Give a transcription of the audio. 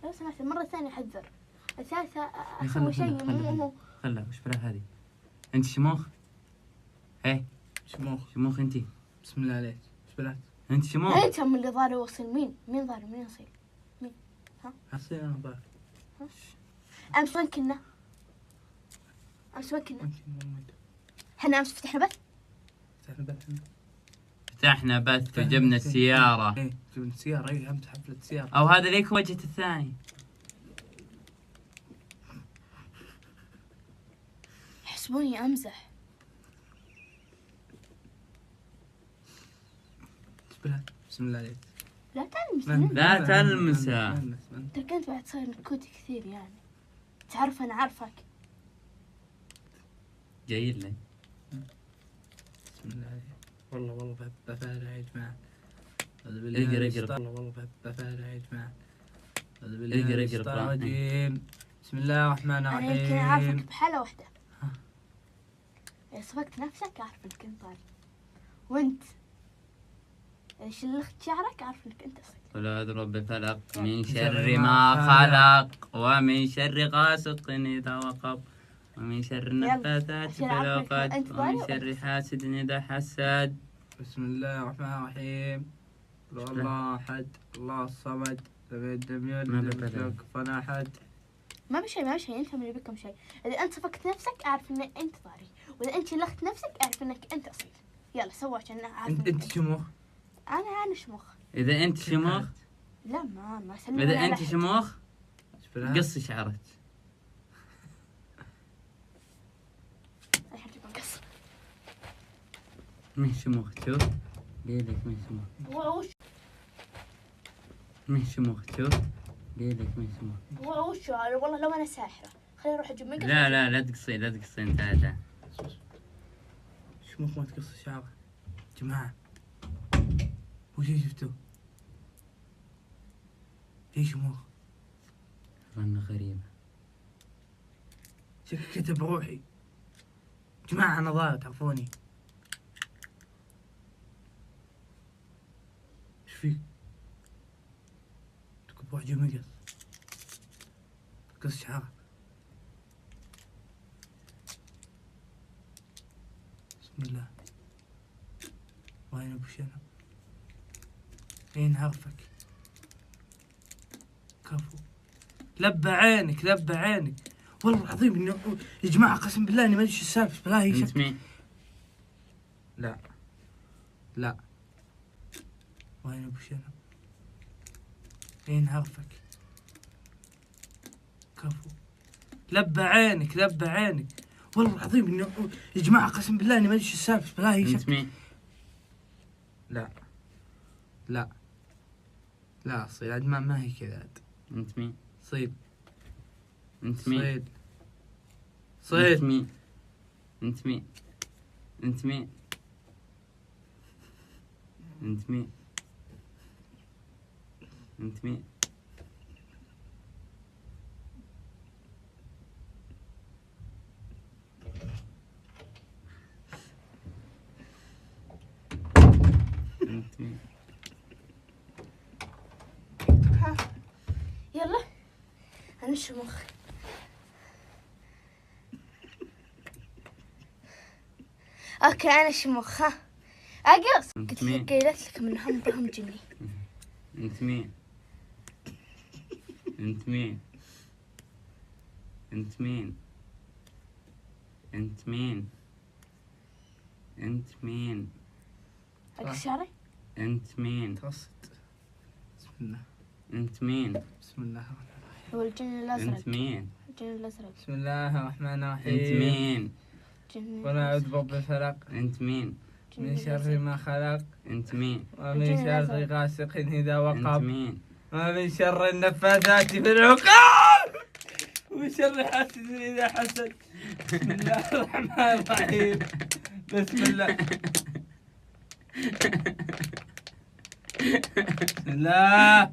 لو سمحت المرة الثانية حذر، الثالثة إيه، أسوي شيء مو خلها وش بلا هذه. انت شموخ؟ ايه شموخ انت. بسم الله عليك. وش بلات؟ انت شموخ؟ انت هم اللي ضاري يوصل. مين ضاري؟ مين يصيل؟ أصير أنا ضار. امس وين كنا؟ ممكن احنا امس فتحنا بث. فتحنا بث وجبنا السيارة. ايه جبنا السيارة. ايه همت حفلة سيارة. او هذا ليك وجهة الثاني. يحسبوني امزح. وش بلات؟ بسم الله عليك. لا تلمس. لا تلمسه. ترى كنت بعد تصير نكوتي كثير يعني. تعرف انا عارفك. جاي لي. بسم الله عليك. والله بفارع يا جماعة. اقرا. والله بفارع يا جماعة. اقرا. بسم الله الرحمن انا الرحيم. يمكن اعرفك بحالة واحدة. اذا صفقت نفسك اعرف انك انت ضاري. وانت اذا شلخت شعرك اعرف انك انت اصيل. قل اضرب بفلق من شر ما خلق ومن شر غاسق اذا وقب ومن شر النفاثات في العقد ومن شر حاسد اذا حسد. بسم الله الرحمن الرحيم. قل هو الله احد الله الصمد لم يلد لم يولد لم يكن له كفوا احد. ما بشيء انت من بكم شيء. اذا انت صفقت نفسك اعرف انك انت ضاري، واذا انت شلخت نفسك اعرف انك انت اصيل. يلا سووا عشان اعرف. انت شموخ؟ انا شموخ. اذا انت شموخ، لا ما سلم. اذا انت شموخ قص قص شعرك. قص. مين شموخ؟ شوف ليلك مين شموخ. وش مين شموخ؟ شوف ليلك مين شموخ. وش والله لو انا ساحرة خليني اروح اجيب مقص. لا تقصين تعال. شموخ ما تقص شعره جماعة. وش شفتوا؟ ليش شموخ؟ ظن غريبة. شكل كتب روحي. جماعة أنا ضايع تعرفوني. إيش فيك؟ تقول بروح جيب مقص. قص شعرك. بسم الله. وين أبو شنب؟ أين عرفك؟ كفو. لبى عينك والله العظيم انه يا جماعه قسم بالله اني ما ادري ايش السالفه. بالله هي انت مين؟ لا وين ابو شنب؟ أين عرفك؟ كفو. لبى عينك والله العظيم انه يا جماعه قسم بالله اني ما ادري ايش السالفه. بالله هي انت مين؟ لا صيد عاد ما هي كذا عاد. انت مين؟ صيد. انت مين؟ صيد. انت مين؟ انت مين؟ انت مين؟ انت مين؟ انت مين؟ انت مين؟ يلا انا الشموخ. اوكي انا الشموخ. ها اقص. قلت لك منهم بهم جني. انت مين؟ انت مين؟ انت مين؟ انت مين؟ انت مين؟ اقص شعري. انت مين؟ توسط. بسم الله. انت مين؟ بسم الله. هو الجن الازرق. انت مين؟ الجن الازرق. بسم الله الرحمن الرحيم. انت مين؟ ولا أعوذ برب الفلق انت مين؟ من شر ما خلق انت مين؟ ومن شر غاسق إذا انت وقب مين؟ ومن شر النفاثات في العقد ومن شر حاسد إذا حسد. بسم الله الرحمن الرحيم. بسم الله. بسم الله.